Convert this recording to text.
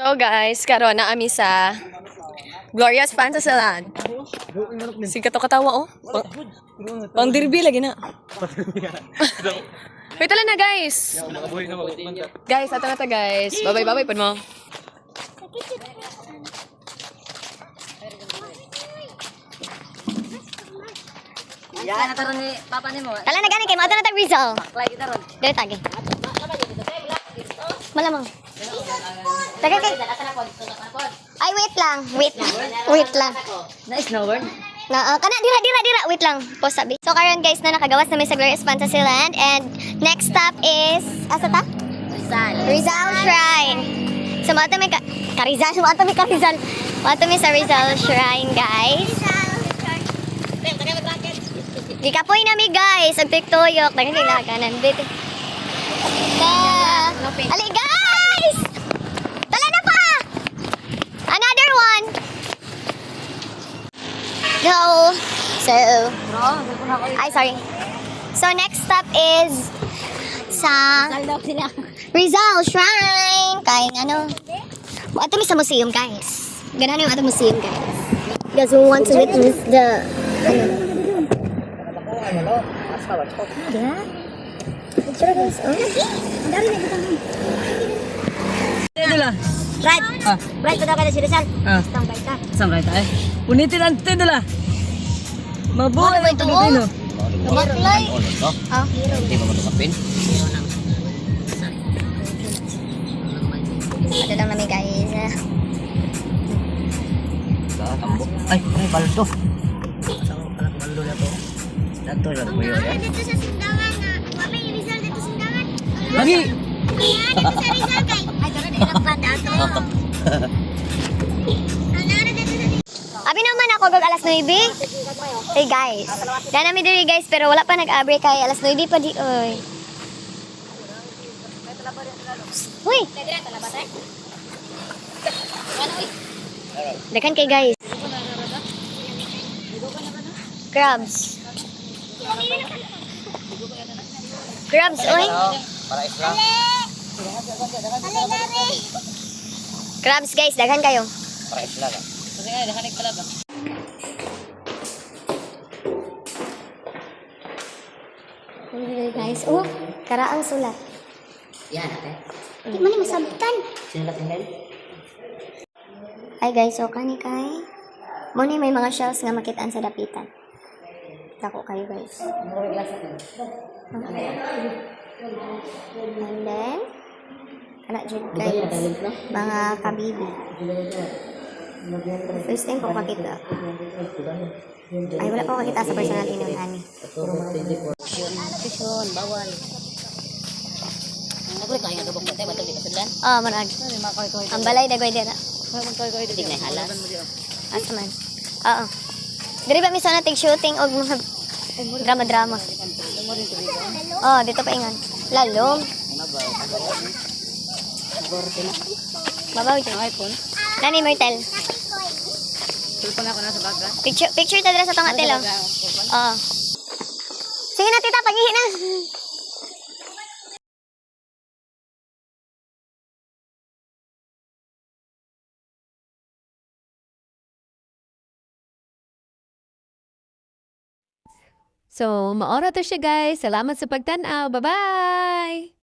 So guys, karon na ami sa Glorious Fantasyland. Sige to katawa oh. Pang dirbi lagi na. Wait lang na guys. Guys, ato na ta guys. Bye-bye pud mo. Ya, nataron ni papa nimo. Tala na gani kay mo ato na tag Rizal. Baklay kita ron. Dili tagi. Malamang. Taga kay. Ay wait lang. Na snowboard. Na kana dira wait lang. Pause sabi. So karon guys na nakagawas na may sa Glorious Fantasyland and next stop is asa ta? Rizal Shrine. So mo ato may Karizal, mo ato may Karizal. Mo ato may sa Rizal Shrine guys. Di kapoy na mi guys, ang tiktuyok, daghan kay nakanan bit. Ali guys! Tala na pa! Another one! Go! So, ay sorry. So next stop is sa Rizal Shrine. Kay ano? Ato mi sa museum guys. Ganahan yung ato museum guys. Guys who want to witness the ano? Yeah. Picture guys. Oh. Dari na kita. Ito lang. Right. Right to daw kada si Rizal. Stang kaita. Stang kaita eh. Unitin ang tendo la. Mabuhay Ano ba ang ito, Pilipino. Maklay. Ah. Hindi mo matukapin. Ito lang namin guys. Tambok. Ay, baldo. Saan pala baldo na to? Dato lang po yun. Dito sa sundangan na. Wala yung Rizal dito sa sundangan. Lagi. Dito sa Rizal kay. Ay, dito na ilang banda ato. Abi naman ako gag alas 9. Hey guys. Dana mi diri guys pero wala pa nag-abre kay alas 9 pa di oy. Uy. Dekan kay guys. Crabs. Crabs oy. Para isla. Crabs guys, daghan kayo. Para isla ka. Kasi nga, nakanig talaga. Guys, oh, karaang sulat. Yan, ate. Di man ni masabtan. Sinulat yung line? Ay guys, so kani kay mo ni may mga shells nga makitaan sa dapitan. Dako kayo guys. And then kana jud guys mga kabibi. First time ko makita. Ay wala ko makita sa personal tinunan. Action, bawal. Nagulit ka yung dubok natin, batag di kasundan. Oh, manag. Ang balay dagoy dira. Tig na halas. Asa man? Oo. Diri ba miso nating shooting og mga drama-drama. Oh, dito pa ingan. Lalom. Babaw dyan. iPhone. Nani Mertel. Tulpon ako na sa baga. Picture ta dira sa tong atel. Oo. Sige na tita, pagihi na. So, maora to siya guys. Salamat sa pagtanaw. Bye-bye!